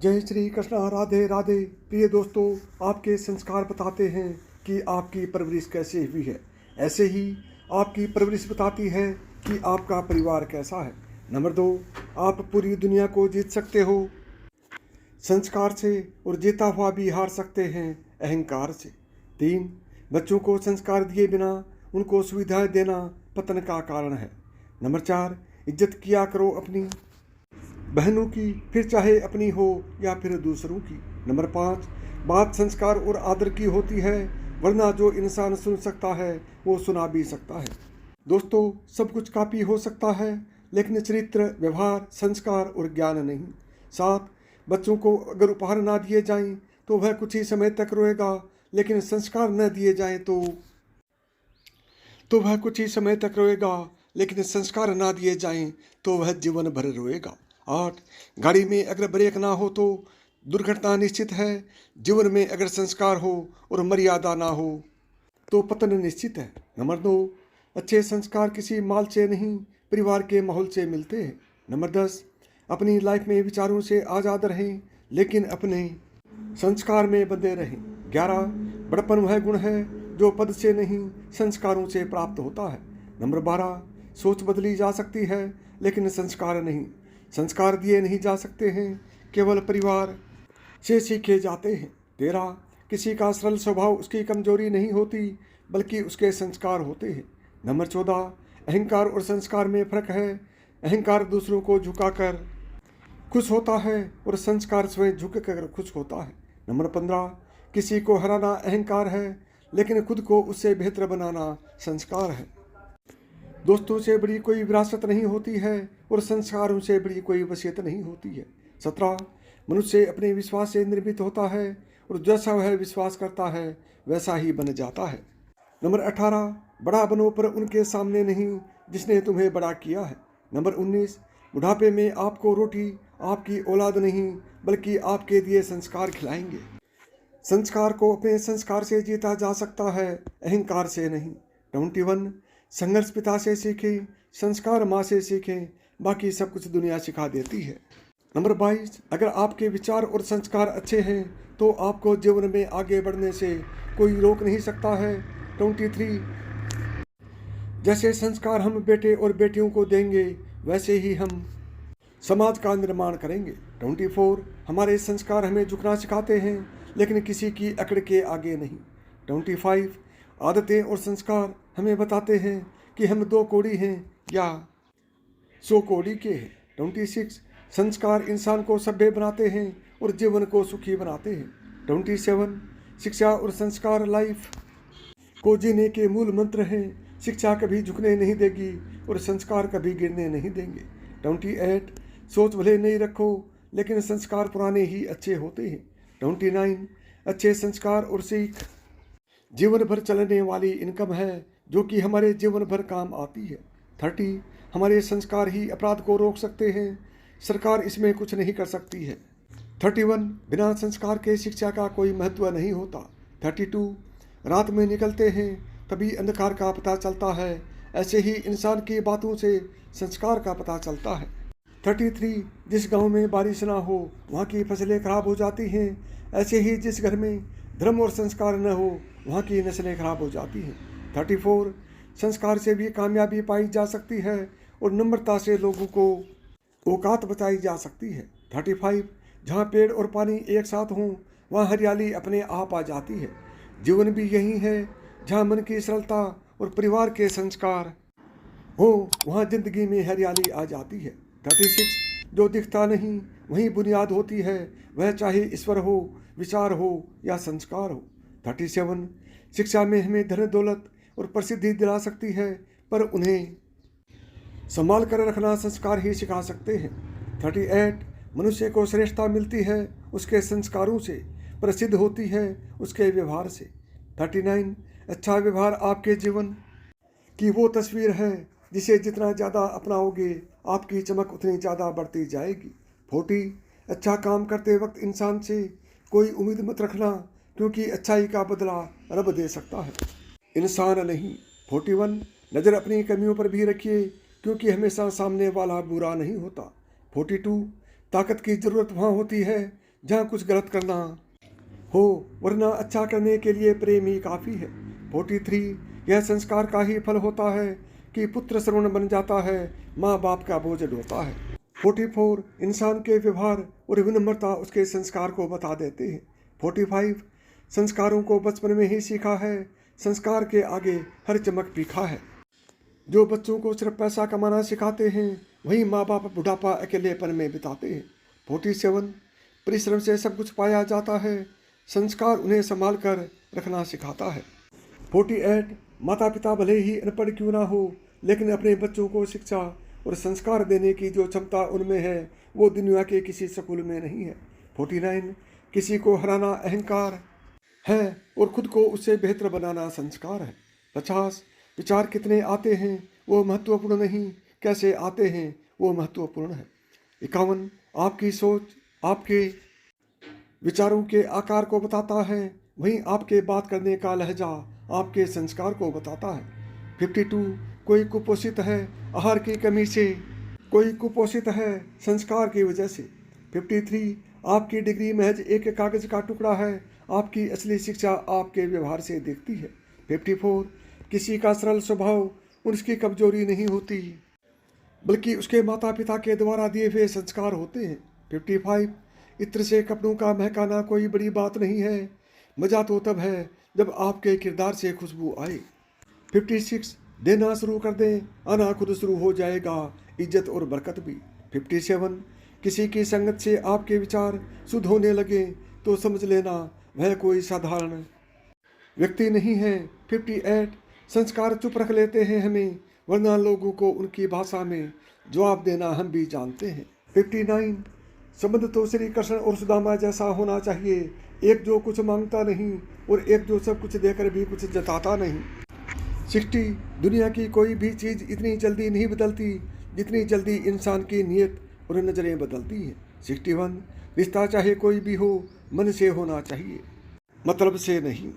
जय श्री कृष्णा। राधे राधे। प्रिय दोस्तों, आपके संस्कार बताते हैं कि आपकी परवरिश कैसे हुई है। ऐसे ही आपकी परवरिश बताती है कि आपका परिवार कैसा है। नंबर 2, आप पूरी दुनिया को जीत सकते हो संस्कार से, और जीता हुआ भी हार सकते हैं अहंकार से। 3, बच्चों को संस्कार दिए बिना उनको सुविधाएं देना पतन का कारण है। नंबर 4, इज्जत किया करो अपनी बहनों की, फिर चाहे अपनी हो या फिर दूसरों की। नंबर 5, बात संस्कार और आदर की होती है, वरना जो इंसान सुन सकता है वो सुना भी सकता है। दोस्तों, सब कुछ कापी हो सकता है, लेकिन चरित्र, व्यवहार, संस्कार और ज्ञान नहीं। 7, बच्चों को अगर उपहार ना दिए जाएं तो वह कुछ ही समय तक रोएगा, लेकिन संस्कार न दिए जाएं तो वह कुछ ही समय तक रोएगा, लेकिन संस्कार ना दिए जाएं तो वह जीवन भर रोएगा। 8, गाड़ी में अगर ब्रेक ना हो तो दुर्घटना निश्चित है। जीवन में अगर संस्कार हो और मर्यादा ना हो तो पतन निश्चित है। नंबर 9, अच्छे संस्कार किसी माल से नहीं, परिवार के माहौल से मिलते हैं। नंबर 10, अपनी लाइफ में विचारों से आज़ाद रहें, लेकिन अपने संस्कार में बंधे रहें। 11, बड़पन वह गुण है जो पद से नहीं, संस्कारों से प्राप्त होता है। नंबर 12, सोच बदली जा सकती है, लेकिन संस्कार नहीं। संस्कार दिए नहीं जा सकते हैं, केवल परिवार से सीखे जाते हैं। 13, किसी का सरल स्वभाव उसकी कमजोरी नहीं होती, बल्कि उसके संस्कार होते हैं। नंबर 14, अहंकार और संस्कार में फर्क है। अहंकार दूसरों को झुकाकर खुश होता है और संस्कार स्वयं झुक कर खुश होता है। नंबर 15, किसी को हराना अहंकार है, लेकिन खुद को उससे बेहतर बनाना संस्कार है। दोस्तों से बड़ी कोई विरासत नहीं होती है, और संस्कारों से बड़ी कोई वसीयत नहीं होती है। 17, मनुष्य अपने विश्वास से निर्मित होता है, और जैसा वह विश्वास करता है वैसा ही बन जाता है। नंबर 18, बड़ा बनो पर उनके सामने नहीं जिसने तुम्हें बड़ा किया है। नंबर 19, बुढ़ापे में आपको रोटी आपकी औलाद नहीं, बल्कि आपके दिए संस्कार खिलाएंगे। संस्कार को अपने संस्कार से जीता जा सकता है, अहंकार से नहीं। 21, संघर्ष पिता से सीखें, संस्कार माँ से सीखें, बाकी सब कुछ दुनिया सिखा देती है। नंबर 22, अगर आपके विचार और संस्कार अच्छे हैं तो आपको जीवन में आगे बढ़ने से कोई रोक नहीं सकता है। 23, जैसे संस्कार हम बेटे और बेटियों को देंगे, वैसे ही हम समाज का निर्माण करेंगे। 24, हमारे संस्कार हमें झुकना सिखाते हैं, लेकिन किसी की अकड़ के आगे नहीं। 25, आदतें और संस्कार हमें बताते हैं कि हम 2 कौड़ी हैं या 100 कौड़ी के हैं। 26, संस्कार इंसान को सभ्य बनाते हैं और जीवन को सुखी बनाते हैं। 27, शिक्षा और संस्कार लाइफ को जीने के मूल मंत्र हैं। शिक्षा कभी झुकने नहीं देगी और संस्कार कभी गिरने नहीं देंगे। 28, सोच भले नहीं रखो, लेकिन संस्कार पुराने ही अच्छे होते हैं। 29, अच्छे संस्कार और सीख जीवन भर चलने वाली इनकम है, जो कि हमारे जीवन भर काम आती है। 30, हमारे संस्कार ही अपराध को रोक सकते हैं, सरकार इसमें कुछ नहीं कर सकती है। 31, बिना संस्कार के शिक्षा का कोई महत्व नहीं होता। 32, रात में निकलते हैं तभी अंधकार का पता चलता है, ऐसे ही इंसान की बातों से संस्कार का पता चलता है। 33, जिस गांव में बारिश ना हो वहाँ की फसलें खराब हो जाती हैं, ऐसे ही जिस घर में धर्म और संस्कार न हो वहाँ की नस्लें खराब हो जाती हैं। 34, संस्कार से भी कामयाबी पाई जा सकती है, और नम्रता से लोगों को औकात बताई जा सकती है। 35, जहाँ पेड़ और पानी एक साथ हों वहाँ हरियाली अपने आप आ जाती है। जीवन भी यही है, जहाँ मन की सरलता और परिवार के संस्कार हो वहाँ जिंदगी में हरियाली आ जाती है। 36, जो दिखता नहीं वही बुनियाद होती है, वह चाहे ईश्वर हो, विचार हो या संस्कार हो। 37, शिक्षा में हमें धन दौलत और प्रसिद्धि दिला सकती है, पर उन्हें संभाल कर रखना संस्कार ही सिखा सकते हैं। 38, मनुष्य को श्रेष्ठता मिलती है उसके संस्कारों से, प्रसिद्ध होती है उसके व्यवहार से। 39, अच्छा व्यवहार आपके जीवन की वो तस्वीर है जिसे जितना ज़्यादा अपनाओगे आपकी चमक उतनी ज़्यादा बढ़ती जाएगी। 40, अच्छा काम करते वक्त इंसान से कोई उम्मीद मत रखना, क्योंकि अच्छाई का बदला रब दे सकता है, इंसान नहीं। 41, नज़र अपनी कमियों पर भी रखिए, क्योंकि हमेशा सामने वाला बुरा नहीं होता। 42, ताकत की ज़रूरत वहाँ होती है जहाँ कुछ गलत करना हो, वरना अच्छा करने के लिए प्रेम ही काफ़ी है। 43 यह संस्कार का ही फल होता है कि पुत्र श्रवण बन जाता है, माँ बाप का बोझ ढोता है। 44 इंसान के व्यवहार और विनम्रता उसके संस्कार को बता देते हैं। 45 संस्कारों को बचपन में ही सीखा है, संस्कार के आगे हर चमक फीका है। जो बच्चों को सिर्फ पैसा कमाना सिखाते हैं, वही माँ बाप बुढ़ापा अकेलेपन में बिताते हैं। 47 परिश्रम से सब कुछ पाया जाता है, संस्कार उन्हें संभाल कर रखना सिखाता है। 48 माता पिता भले ही अनपढ़ क्यों ना हो, लेकिन अपने बच्चों को शिक्षा और संस्कार देने की जो क्षमता उनमें है, वो दुनिया के किसी स्कूल में नहीं है। 49 किसी को हराना अहंकार है और खुद को उससे बेहतर बनाना संस्कार है। 50 विचार कितने आते हैं वो महत्वपूर्ण नहीं, कैसे आते हैं वो महत्वपूर्ण है। 51 आपकी सोच आपके विचारों के आकार को बताता है, वहीं आपके बात करने का लहजा आपके संस्कार को बताता है। 52 कोई कुपोषित है आहार की कमी से, कोई कुपोषित है संस्कार की वजह से। 53 आपकी डिग्री महज एक कागज का टुकड़ा है, आपकी असली शिक्षा आपके व्यवहार से दिखती है। 54 किसी का सरल स्वभाव उसकी कमजोरी नहीं होती, बल्कि उसके माता पिता के द्वारा दिए हुए संस्कार होते हैं। 55 इत्र से कपड़ों का महकाना कोई बड़ी बात नहीं है, मजा तो तब है जब आपके किरदार से खुशबू आए। 56 देना शुरू कर दें, आना खुद शुरू हो जाएगा, इज्जत और बरकत भी। 57 किसी की संगत से आपके विचार शुद्ध होने लगे तो समझ लेना वह कोई साधारण व्यक्ति नहीं है। 58 संस्कार चुप रख लेते हैं हमें, वरना लोगों को उनकी भाषा में जवाब देना हम भी जानते हैं। 59 संबंध तो श्री कृष्ण और सुदामा जैसा होना चाहिए, एक जो कुछ मांगता नहीं और एक जो सब कुछ देकर भी कुछ जताता नहीं। 60 दुनिया की कोई भी चीज़ इतनी जल्दी नहीं बदलती जितनी जल्दी इंसान की नीयत और नज़रें बदलती हैं। 61 रिश्ता चाहे कोई भी हो मन से होना चाहिए, मतलब से नहीं।